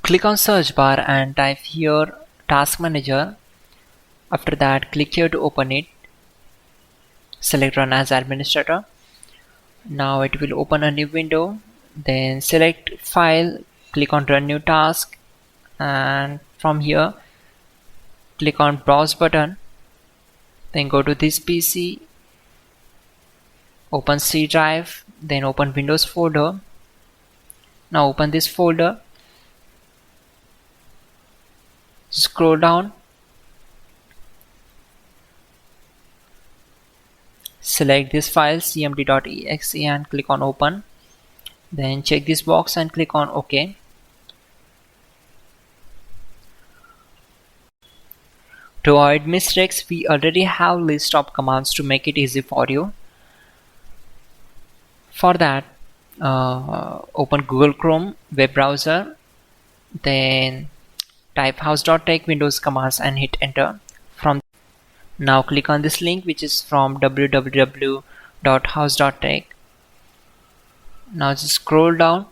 Click on search bar and type here task manager. After that, click here to open it. Select run as administrator. Now it will open a new window. Then select file, click on run new task, and from here click on browse button. Then go to this PC, open C drive, then open Windows folder. Now open this folder, scroll down, select this file cmd.exe and click on open. Then check this box and click on OK. To avoid mistakes, we already have list of commands to make it easy for you. For that, open Google Chrome web browser, then type hows.tech Windows commands and hit enter. Now click on this link, which is from www.hows.tech. Now just scroll down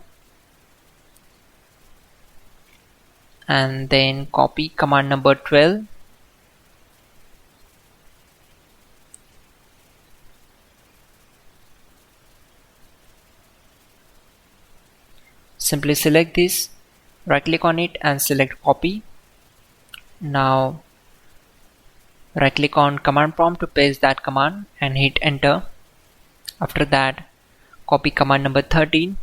and then copy command number 12. Simply select this, right click on it and select copy. Now right click on command prompt to paste that command and hit enter. After that, copy command number 13.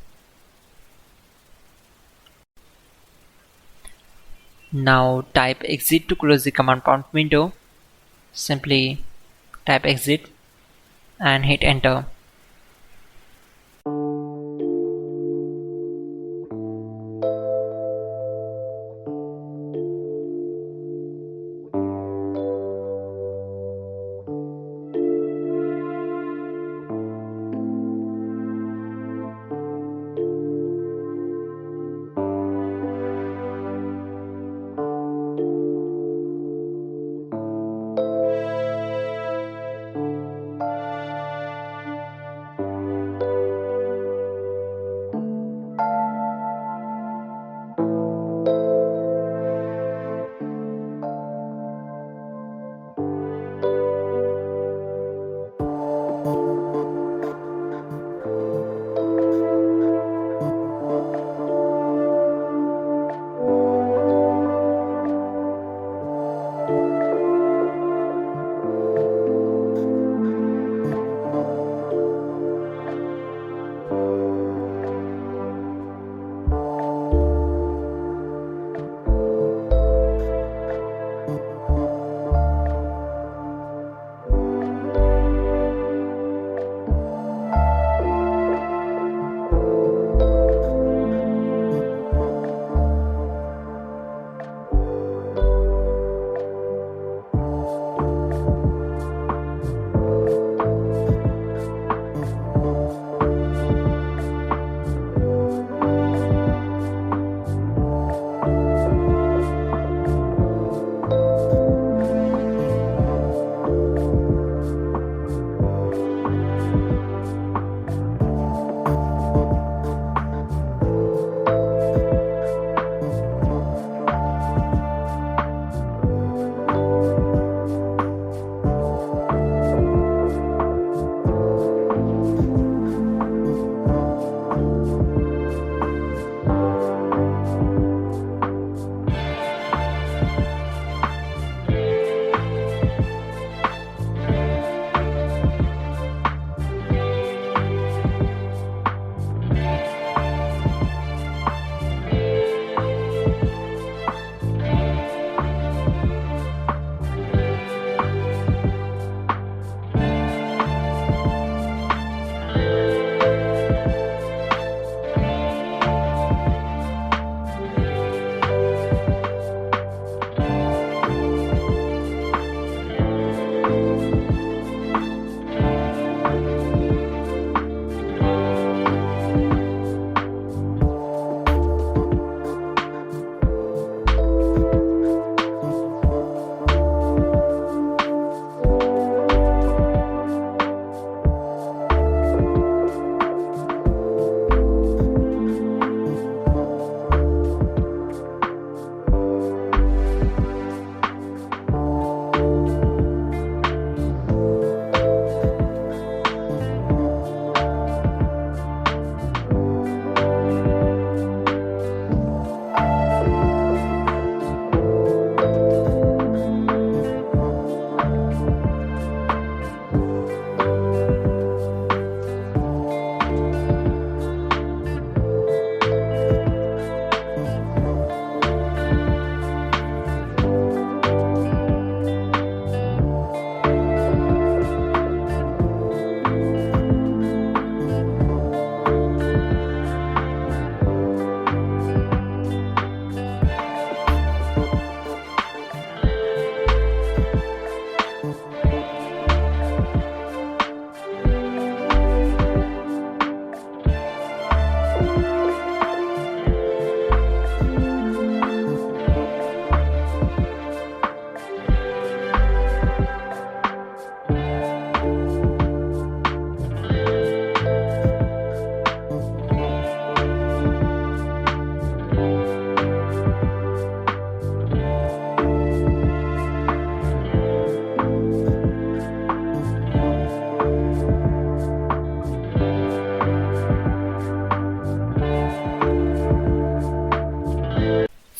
Now type exit to close the command prompt window. Simply type exit and hit enter.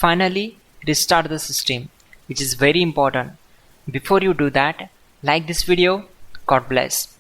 Finally, restart the system, which is very important. Before you do that, like this video. God bless.